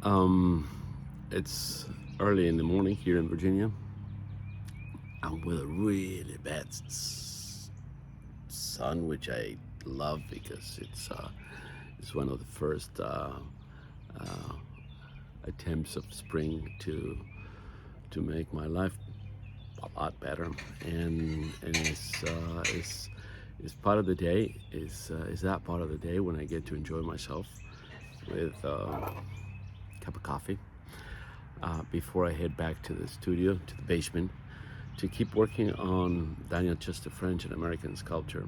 Um, it's early in the morning here in Virginia. I'm with a really bad sun, which I love because it's one of the first uh, attempts of spring to make my life a lot better, and it's part of the day. Is that part of the day when I get to enjoy myself with a cup of coffee before I head back to the studio, to the basement, to keep working on Daniel Chester French and American Sculpture,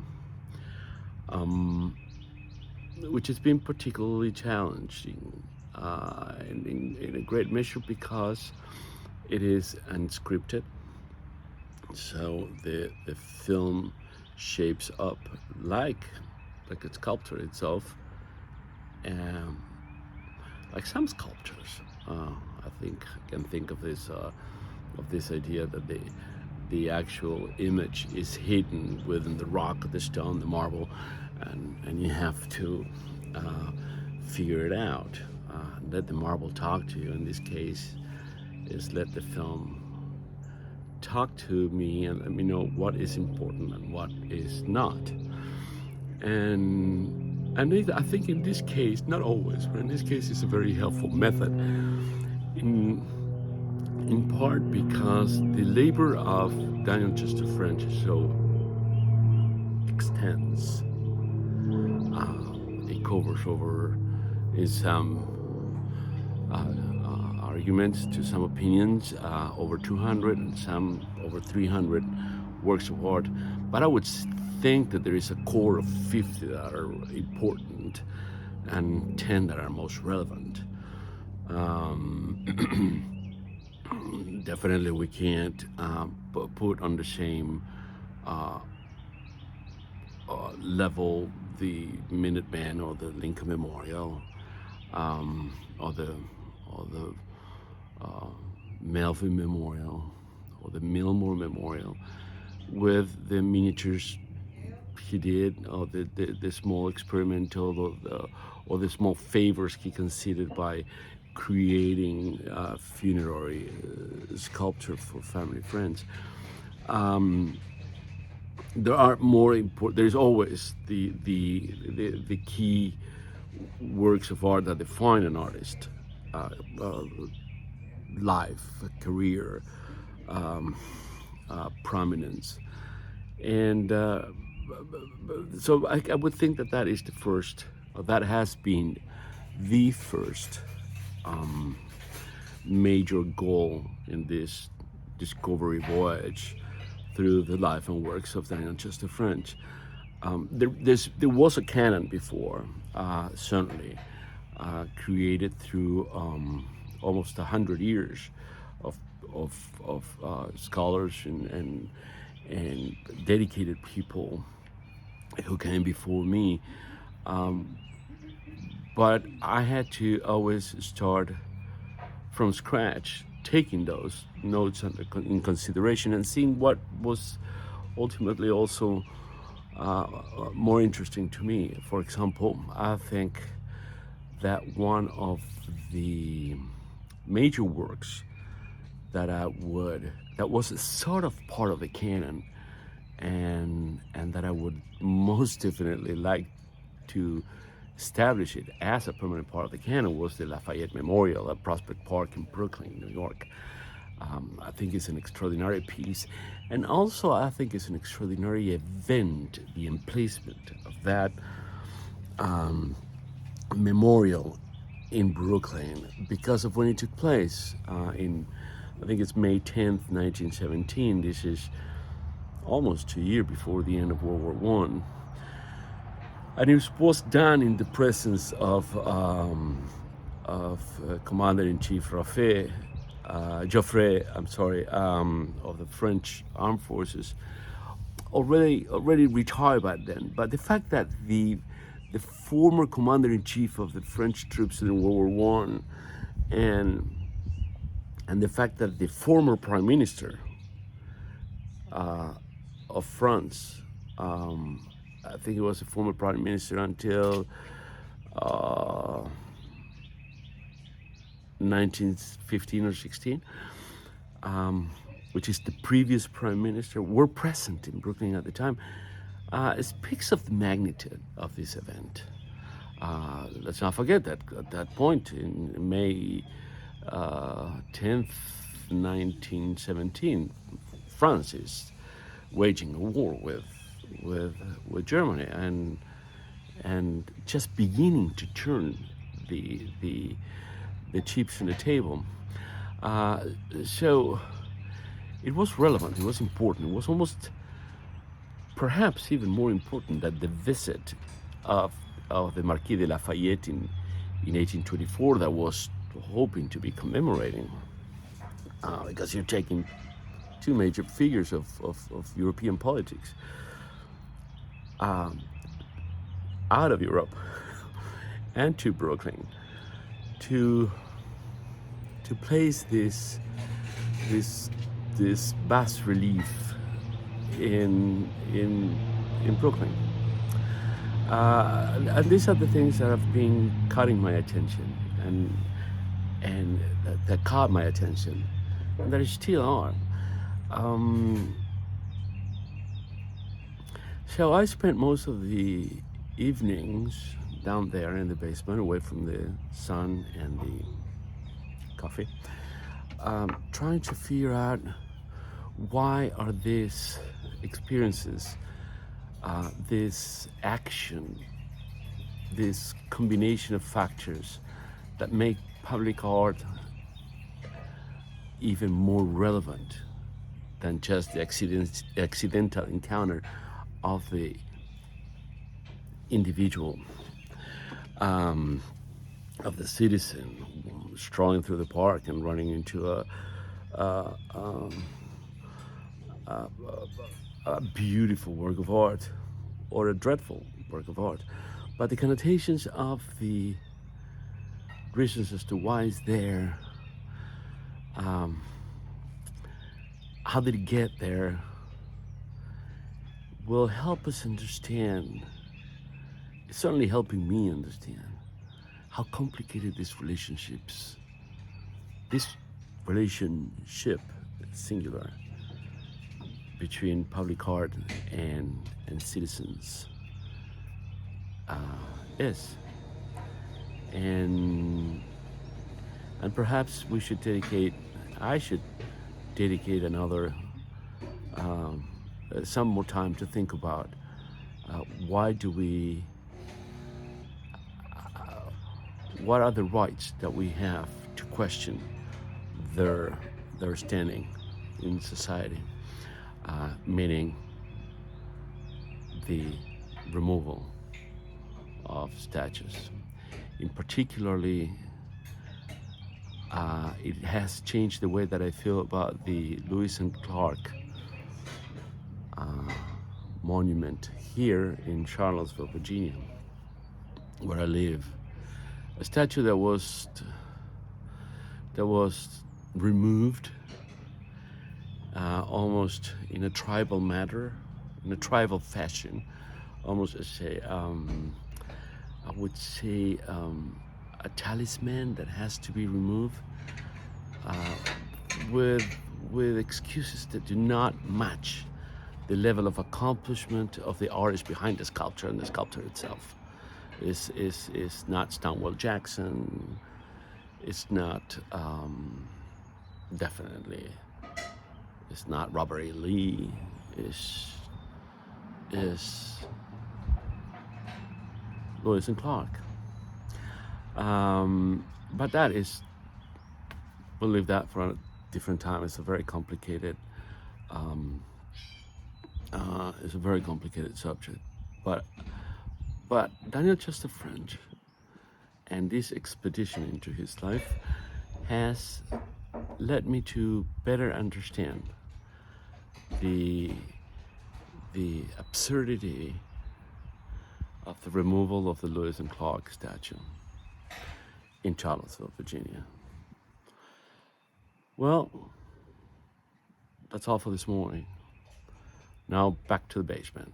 um, which has been particularly challenging in a great measure because it is unscripted. So the film shapes up like a sculpture itself, um, like some sculptures. I think I can think of this idea that the actual image is hidden within the rock, the stone, the marble, and you have to uh, figure it out. Let the marble talk to you. In this case, is let the film talk to me and let me know what is important and what is not. And I think in this case, not always, but in this case, it's a very helpful method. In in part because the labor of Daniel Chester French is so extensive. It covers over in some arguments to some opinions, over 200 and some over 300 works of art. But I would think that there is a core of 50 that are important and 10 that are most relevant. Um, Definitely, we can't put on the same uh, level the Minuteman or the Lincoln Memorial, or the uh, Melvin Memorial or the Millmore Memorial with the miniatures he did, or the small experimental, or the small favors he considered by creating funerary sculpture for family friends. Um, there are more important. There's always the key works of art that define an artist, uh, uh, life, career, um, prominence, and so I would think that that is the first, or that has been the first major goal in this discovery voyage through the life and works of Daniel Chester French. There was a canon before, certainly, created through almost 100 years of scholars and dedicated people who came before me. Um, but I had to always start from scratch, taking those notes in consideration and seeing what was ultimately also more interesting to me. For example, I think that one of the major works that was a sort of part of the canon, and that I would most definitely like to establish it as a permanent part of the canon was the Lafayette Memorial at Prospect Park in Brooklyn, New York. I think it's an extraordinary piece, and also I think it's an extraordinary event, the emplacement of that memorial in Brooklyn because of when it took place in, I think it's May 10th, 1917. This is almost a year before the end of World War One, and it was done in the presence of Commander-in-Chief Joffre, I'm sorry, of the French Armed Forces, already retired by then. But the fact that the former commander-in-chief of the French troops in World War One, and the fact that the former prime minister of France, I think he was a former prime minister until uh, 1915 or 16, which is the previous prime minister, were present in Brooklyn at the time, it speaks of the magnitude of this event. Let's not forget that at that point, in May 10th, 1917, France is waging a war with Germany and just beginning to turn the chips on the table. So it was relevant, it was important, it was almost perhaps even more important than the visit of the Marquis de Lafayette in 1824 that was hoping to be commemorating, because you're taking two major figures of European politics out of Europe and to Brooklyn to place this bas relief in Brooklyn. And these are the things that have been cutting my attention and that caught my attention and that still are. So I spent most of the evenings down there in the basement, away from the sun and the coffee, trying to figure out why are these experiences, this action, this combination of factors that make public art even more relevant than just the accidental encounter of the individual, of the citizen strolling through the park and running into a beautiful work of art or a dreadful work of art, but the connotations of the reasons as to why it's there, how did it get there, will help us understand. It's certainly helping me understand how complicated this relationship, singular, between public art and citizens is. And perhaps I should dedicate another, some more time to think about what are the rights that we have to question their standing in society, meaning the removal of statues. In particularly, it has changed the way that I feel about the Lewis and Clark monument here in Charlottesville, Virginia, where I live. A statue that was removed almost in a tribal manner, in a tribal fashion, almost as I would say a talisman that has to be removed, with excuses that do not match the level of accomplishment of the artist behind the sculpture and the sculptor itself. Is not Stonewall Jackson. It's not definitely. It's not Robert E. Lee. Is Lewis and Clark. But that is, we'll leave that for a different time. It's a very complicated. It's a very complicated subject, but Daniel Chester French and this expedition into his life has led me to better understand the absurdity of the removal of the Lewis and Clark statue in Charlottesville, Virginia. Well, that's all for this morning. Now back to the basement.